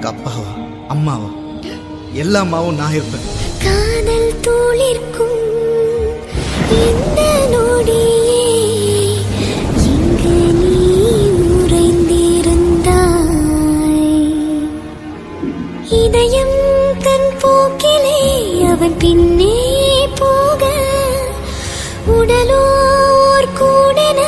உனக்கு அப்பாவோ அம்மாவோ எல்லா அம்மாவும் நான் இருப்பேன். காதல் தோளிற்கும் இந்த நொடியே இங்கு நீ உறைந்திருந்தாய். இதயம் தன் போக்கிலே அவன் பின்னே போக உடலோர் கூடன